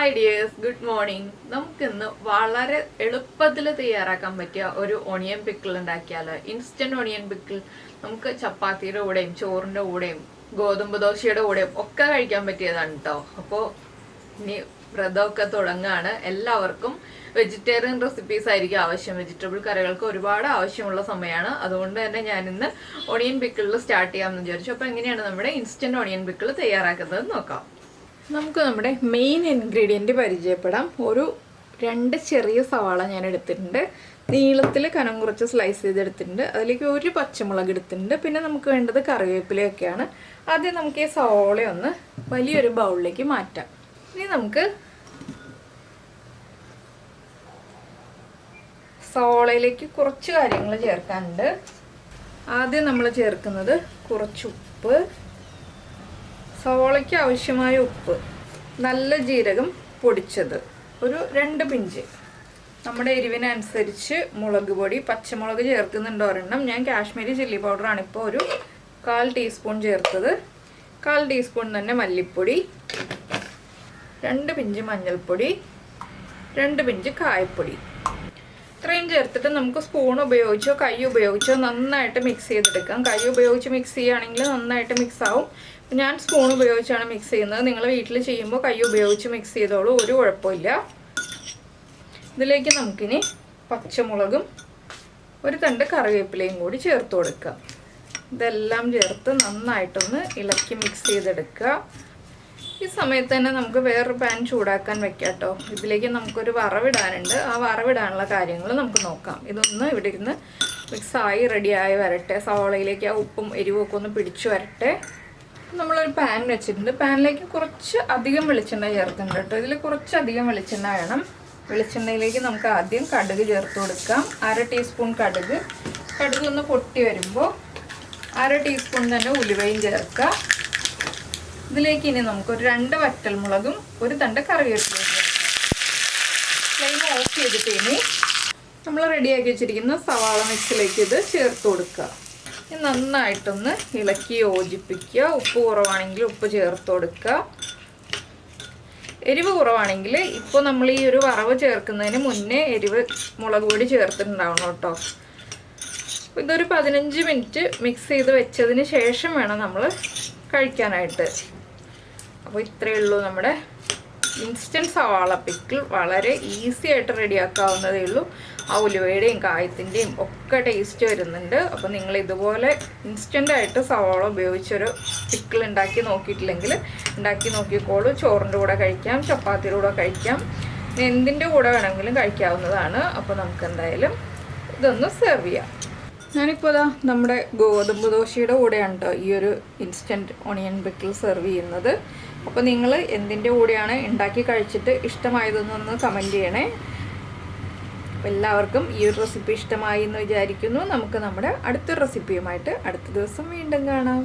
Hi dears, good morning. നമുക്കിന്ന് വളരെ എളുപ്പത്തിൽ തയ്യാറാക്കാൻ പറ്റിയ ഒരു ഓണിയൻ പിക്കിൾ ഉണ്ടാക്കിയാൽ. ഇൻസ്റ്റന്റ് ഓണിയൻ പിക്കിൾ നമുക്ക് ചപ്പാത്തിയുടെ കൂടെയും ചോറിൻ്റെ കൂടെയും ഗോതമ്പ് ദോശയുടെ കൂടെയും ഒക്കെ കഴിക്കാൻ പറ്റിയതാണ് കേട്ടോ. അപ്പോൾ ഇനി വ്രതമൊക്കെ തുടങ്ങുകയാണ്. എല്ലാവർക്കും വെജിറ്റേറിയൻ റെസിപ്പീസ് ആയിരിക്കും ആവശ്യം. വെജിറ്റബിൾ കറികൾക്ക് ഒരുപാട് ആവശ്യമുള്ള സമയമാണ്. അതുകൊണ്ട് തന്നെ ഞാനിന്ന് ഓണിയൻ പിക്കിളിൽ സ്റ്റാർട്ട് ചെയ്യാമെന്ന് വിചാരിച്ചു. അപ്പോൾ എങ്ങനെയാണ് നമ്മുടെ ഇൻസ്റ്റന്റ് ഓണിയൻ പിക്കിൾ തയ്യാറാക്കുന്നത് നോക്കാം. നമുക്ക് നമ്മുടെ മെയിൻ ഇൻഗ്രീഡിയൻറ്റ് പരിചയപ്പെടാം. ഒരു 2 ചെറിയ സവാള ഞാൻ എടുത്തിട്ടുണ്ട്. നീളത്തിൽ കനം കുറച്ച് സ്ലൈസ് ചെയ്തെടുത്തിട്ടുണ്ട്. അതിലേക്ക് ഒരു പച്ചമുളക് എടുത്തിട്ടുണ്ട്. പിന്നെ നമുക്ക് വേണ്ടത് കറിവേപ്പിലയൊക്കെയാണ്. ആദ്യം നമുക്ക് ഈ സവാളയൊന്ന് വലിയൊരു ബൗളിലേക്ക് മാറ്റാം. ഇനി നമുക്ക് സവാളയിലേക്ക് കുറച്ച് കാര്യങ്ങൾ ചേർക്കാനുണ്ട്. ആദ്യം നമ്മൾ ചേർക്കുന്നത് കുറച്ച് ഉപ്പ്, സവാളയ്ക്ക് ആവശ്യമായ ഉപ്പ്, നല്ല ജീരകം പൊടിച്ചത് ഒരു 2 പിഞ്ച്, നമ്മുടെ എരിവിനനുസരിച്ച് മുളക് പൊടി, പച്ചമുളക് ചേർക്കുന്നുണ്ട് ഒരെണ്ണം. ഞാൻ കാശ്മീരി ചില്ലി പൗഡറാണ് ഇപ്പോൾ ഒരു 1/4 ടീസ്പൂൺ ചേർത്തത്. 1/4 ടീസ്പൂൺ തന്നെ മല്ലിപ്പൊടി, 2 പിഞ്ച് മഞ്ഞൾപ്പൊടി, 2 പിഞ്ച് കായപ്പൊടി. ഇത്രയും ചേർത്തിട്ട് നമുക്ക് സ്പൂൺ ഉപയോഗിച്ചോ കൈ ഉപയോഗിച്ചോ നന്നായിട്ട് മിക്സ് ചെയ്തെടുക്കാം. കൈ ഉപയോഗിച്ച് മിക്സ് ചെയ്യുകയാണെങ്കിൽ നന്നായിട്ട് മിക്സ് ആവും. ഞാൻ സ്പൂൺ ഉപയോഗിച്ചാണ് മിക്സ് ചെയ്യുന്നത്. നിങ്ങൾ വീട്ടിൽ ചെയ്യുമ്പോൾ കൈ ഉപയോഗിച്ച് മിക്സ് ചെയ്തോളൂ, ഒരു കുഴപ്പമില്ല. ഇതിലേക്ക് നമുക്കിനി പച്ചമുളകും ഒരു തണ്ട് കറിവേപ്പിലയും കൂടി ചേർത്ത് കൊടുക്കാം. ഇതെല്ലാം ചേർത്ത് നന്നായിട്ടൊന്ന് ഇളക്കി മിക്സ് ചെയ്തെടുക്കുക. ഈ സമയത്ത് തന്നെ നമുക്ക് വേറൊരു പാൻ ചൂടാക്കാൻ വെക്കാം കേട്ടോ. ഇതിലേക്ക് നമുക്കൊരു വറവിടാനുണ്ട്. ആ വറവിടാനുള്ള കാര്യങ്ങൾ നമുക്ക് നോക്കാം. ഇതൊന്ന് ഇവിടെ ഇരുന്ന് മിക്സായി റെഡിയായി വരട്ടെ. സവാളയിലേക്ക് ആ ഉപ്പും എരിവും ഒക്കെ ഒന്ന് പിടിച്ചു വരട്ടെ. നമ്മളൊരു പാൻ വെച്ചിട്ടുണ്ട്. പാനിലേക്ക് കുറച്ച് അധികം വെളിച്ചെണ്ണ ചേർക്കുന്നുണ്ട് കേട്ടോ. ഇതിൽ കുറച്ചധികം വെളിച്ചെണ്ണ വേണം. വെളിച്ചെണ്ണയിലേക്ക് നമുക്ക് ആദ്യം കടുക് ചേർത്ത് കൊടുക്കാം. 1/2 ടീസ്പൂൺ കടുക്. കടുക് ഒന്ന് പൊട്ടി വരുമ്പോൾ 1/2 ടീസ്പൂൺ തന്നെ ഉലുവയും ചേർക്കുക. ഇതിലേക്ക് ഇനി നമുക്കൊരു 2 വറ്റൽമുളകും ഒരു തണ്ട് കറിവേപ്പിലയും ചേർക്കാം. ഫ്ലെയിം ഓഫ് ചെയ്തിട്ട് ഇനി നമ്മൾ റെഡിയാക്കി വെച്ചിരിക്കുന്ന സവാള മിക്സിലേക്ക് ഇത് ചേർത്ത് കൊടുക്കുക. നന്നായിട്ടൊന്ന് ഇളക്കി യോജിപ്പിക്കുക. ഉപ്പ് കുറവാണെങ്കിൽ ഉപ്പ് ചേർത്ത് കൊടുക്കുക. എരിവ് കുറവാണെങ്കിൽ ഇപ്പോൾ നമ്മൾ ഈ ഒരു വറവ് ചേർക്കുന്നതിന് മുന്നേ എരിവ് മുളക് പൊടി ചേർത്തിട്ടുണ്ടാവണം കേട്ടോ. ഇതൊരു 15 മിനിറ്റ് മിക്സ് ചെയ്ത് വെച്ചതിന് ശേഷം വേണം നമ്മൾ കഴിക്കാനായിട്ട്. അപ്പോൾ ഇത്രയേ ഉള്ളൂ നമ്മുടെ ഇൻസ്റ്റൻറ്റ് സവാള പിക്കിൾ. വളരെ ഈസി ആയിട്ട് റെഡിയാക്കാവുന്നതേ ഉള്ളൂ. ആ ഉലുവയുടെയും കായത്തിൻ്റെയും ഒക്കെ ടേസ്റ്റ് വരുന്നുണ്ട്. അപ്പോൾ നിങ്ങൾ ഇതുപോലെ ഇൻസ്റ്റൻ്റായിട്ട് സവാള ഉപയോഗിച്ചൊരു പിക്കിൾ ഉണ്ടാക്കി നോക്കിയിട്ടില്ലെങ്കിൽ ഉണ്ടാക്കി നോക്കിക്കോളൂ. ചോറിൻ്റെ കൂടെ കഴിക്കാം, ചപ്പാത്തിയുടെ കൂടെ കഴിക്കാം, എന്തിൻ്റെ കൂടെ വേണമെങ്കിലും കഴിക്കാവുന്നതാണ്. അപ്പോൾ നമുക്ക് എന്തായാലും ഇതൊന്ന് സെർവ് ചെയ്യാം. ഞാനിപ്പോൾ ഇതാ നമ്മുടെ ഗോതമ്പ് ദോശയുടെ കൂടെയാണ് കേട്ടോ ഈ ഒരു ഇൻസ്റ്റൻറ്റ് ഓണിയൻ പിക്കിൾ സെർവ് ചെയ്യുന്നത്. അപ്പോൾ നിങ്ങൾ എന്തിൻ്റെ കൂടെയാണ് ഉണ്ടാക്കി കഴിച്ചിട്ട് ഇഷ്ടമായതെന്നൊന്ന് കമൻറ്റ് ചെയ്യണേ. അപ്പോൾ എല്ലാവർക്കും ഈ ഒരു റെസിപ്പി ഇഷ്ടമായി എന്ന് വിചാരിക്കുന്നു. നമുക്ക് നമ്മുടെ അടുത്ത റെസിപ്പിയുമായിട്ട് അടുത്ത ദിവസം വീണ്ടും കാണാം.